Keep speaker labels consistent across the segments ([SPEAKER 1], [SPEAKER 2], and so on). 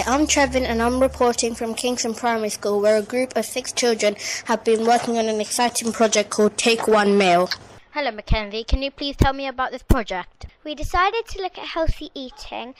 [SPEAKER 1] Hi, I'm Trevin and I'm reporting from Kinson Primary School, where a group of 6 children have been working on an exciting project called Take One Meal.
[SPEAKER 2] Hello Mackenzie, can you please tell me about this project?
[SPEAKER 3] We decided to look at healthy eating,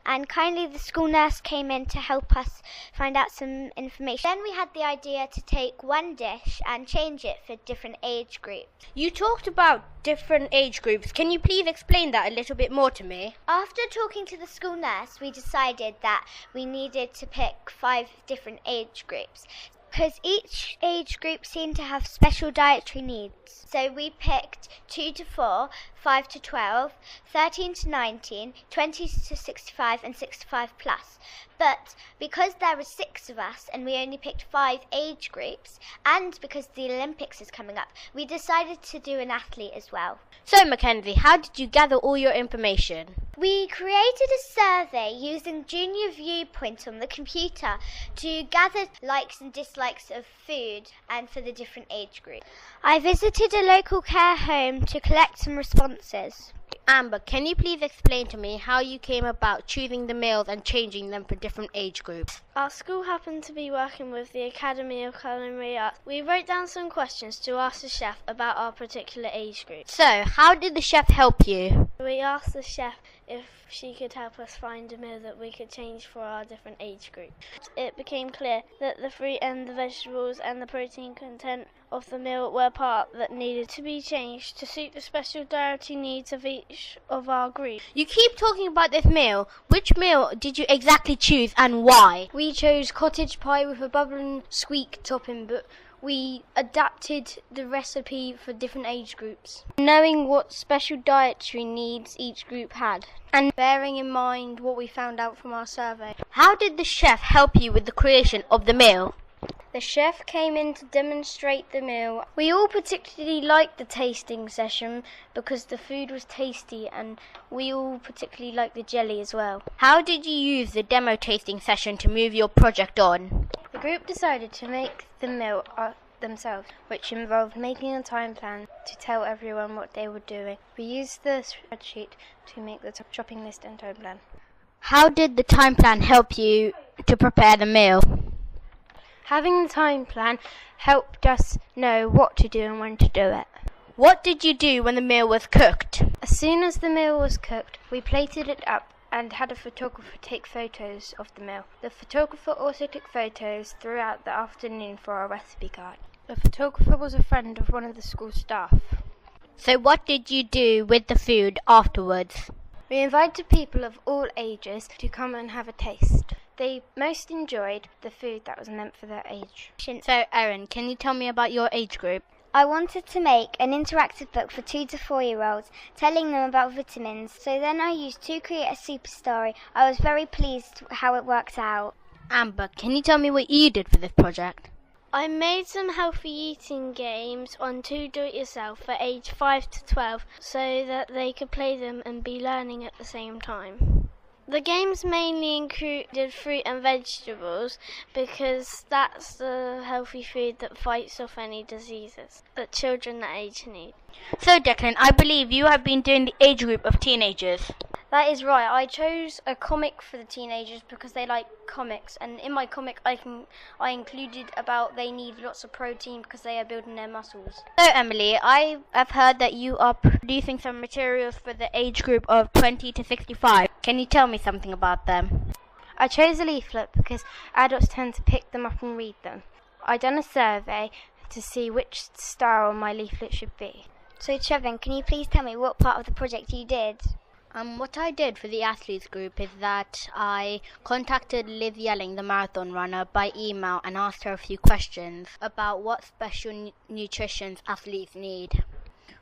[SPEAKER 3] and kindly the school nurse came in to help us find out some information. Then we had the idea to take one dish and change it for different age groups.
[SPEAKER 2] You talked about different age groups. Can you please explain that a little bit more to me?
[SPEAKER 3] After talking to the school nurse, we decided that we needed to pick 5 different age groups, because each age group seemed to have special dietary needs. So we picked 2 to 4, 5 to 12, 13 to 19, 20 to 65 and 65 plus. But because there were 6 of us and we only picked 5 age groups, and because the Olympics is coming up, we decided to do an athlete as well.
[SPEAKER 2] So Mackenzie, how did you gather all your information?
[SPEAKER 3] We created a survey using Junior Viewpoint on the computer to gather likes and dislikes of food and for the different age groups. I visited a local care home to collect some responses.
[SPEAKER 2] Amber, can you please explain to me how you came about choosing the meals and changing them for different age groups?
[SPEAKER 4] Our school happened to be working with the Academy of Culinary Arts. We wrote down some questions to ask the chef about our particular age group.
[SPEAKER 2] So, how did the chef help you?
[SPEAKER 4] We asked the chef if she could help us find a meal that we could change for our different age groups. It became clear that the fruit and the vegetables and the protein content of the meal were part that needed to be changed to suit the special dietary needs of each of our groups.
[SPEAKER 2] You keep talking about this meal. Which meal did you exactly choose and why?
[SPEAKER 5] We chose cottage pie with a bubbling squeak topping, but we adapted the recipe for different age groups, knowing what special dietary needs each group had, and bearing in mind what we found out from our survey.
[SPEAKER 2] How did the chef help you with the creation of the meal?
[SPEAKER 5] The chef came in to demonstrate the meal. We all particularly liked the tasting session because the food was tasty, and we all particularly liked the jelly as well.
[SPEAKER 2] How did you use the demo tasting session to move your project on?
[SPEAKER 5] The group decided to make the meal themselves, which involved making a time plan to tell everyone what they were doing. We used the spreadsheet to make the shopping list and time plan.
[SPEAKER 2] How did the time plan help you to prepare the meal?
[SPEAKER 5] Having the time plan helped us know what to do and when to do it.
[SPEAKER 2] What did you do when the meal was cooked?
[SPEAKER 5] As soon as the meal was cooked, we plated it up and had a photographer take photos of the meal. The photographer also took photos throughout the afternoon for our recipe card. The photographer was a friend of one of the school staff.
[SPEAKER 2] So what did you do with the food afterwards?
[SPEAKER 5] We invited people of all ages to come and have a taste. They most enjoyed the food that was meant for their age.
[SPEAKER 2] So Erin, can you tell me about your age group?
[SPEAKER 3] I wanted to make an interactive book for 2 to 4-year-olds, telling them about vitamins. So then I used to create a super story. I was very pleased how it worked out.
[SPEAKER 2] Amber, can you tell me what you did for this project?
[SPEAKER 4] I made some healthy eating games on To Do It Yourself for age 5 to 12 so that they could play them and be learning at the same time. The games mainly included fruit and vegetables because that's the healthy food that fights off any diseases that children that age need.
[SPEAKER 2] So Declan, I believe you have been doing the age group of teenagers.
[SPEAKER 5] That is right. I chose a comic for the teenagers because they like comics, and in my comic I included about they need lots of protein because they are building their muscles.
[SPEAKER 2] So Emily, I have heard that you are producing some materials for the age group of 20 to 65. Can you tell me something about them?
[SPEAKER 5] I chose a leaflet because adults tend to pick them up and read them. I done a survey to see which style my leaflet should be.
[SPEAKER 3] So Trevin, can you please tell me what part of the project you did?
[SPEAKER 2] What I did for the athletes group is that I contacted Liz Yelling, the marathon runner, by email and asked her a few questions about what special nutrition athletes need.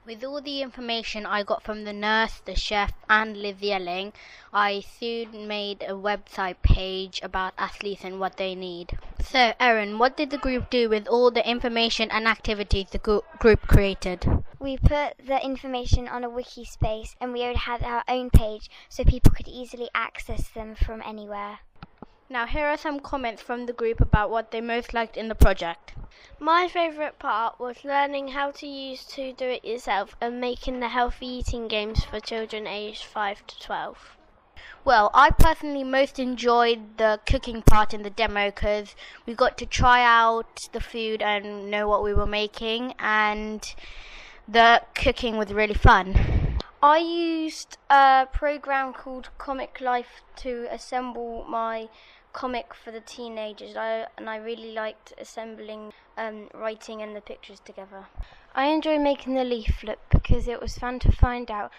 [SPEAKER 2] With all the information I got from the nurse, the chef and Liz Yelling, I soon made a website page about athletes and what they need. So Erin, what did the group do with all the information and activities the group created?
[SPEAKER 3] We put the information on a wiki space, and we had our own page so people could easily access them from anywhere.
[SPEAKER 2] Now here are some comments from the group about what they most liked in the project.
[SPEAKER 4] My favourite part was learning how to use To Do It Yourself and making the healthy eating games for children aged 5 to 12.
[SPEAKER 2] Well, I personally most enjoyed the cooking part in the demo because we got to try out the food and know what we were making, and the cooking was really fun.
[SPEAKER 5] I used a program called Comic Life to assemble my comic for the teenagers, and I really liked assembling, writing and the pictures together. I enjoyed making the leaflet because it was fun to find out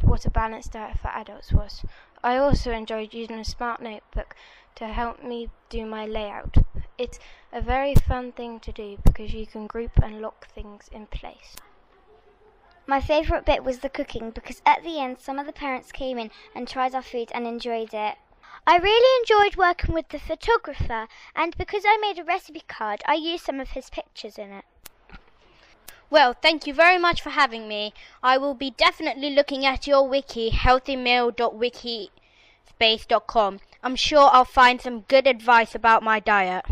[SPEAKER 5] what a balanced diet for adults was. I also enjoyed using a smart notebook to help me do my layout. It's a very fun thing to do because you can group and lock things in place.
[SPEAKER 3] My favourite bit was the cooking because at the end some of the parents came in and tried our food and enjoyed it. I really enjoyed working with the photographer, and because I made a recipe card, I used some of his pictures in it.
[SPEAKER 2] Well, thank you very much for having me. I will be definitely looking at your wiki, healthymeal.wikispace.com. I'm sure I'll find some good advice about my diet.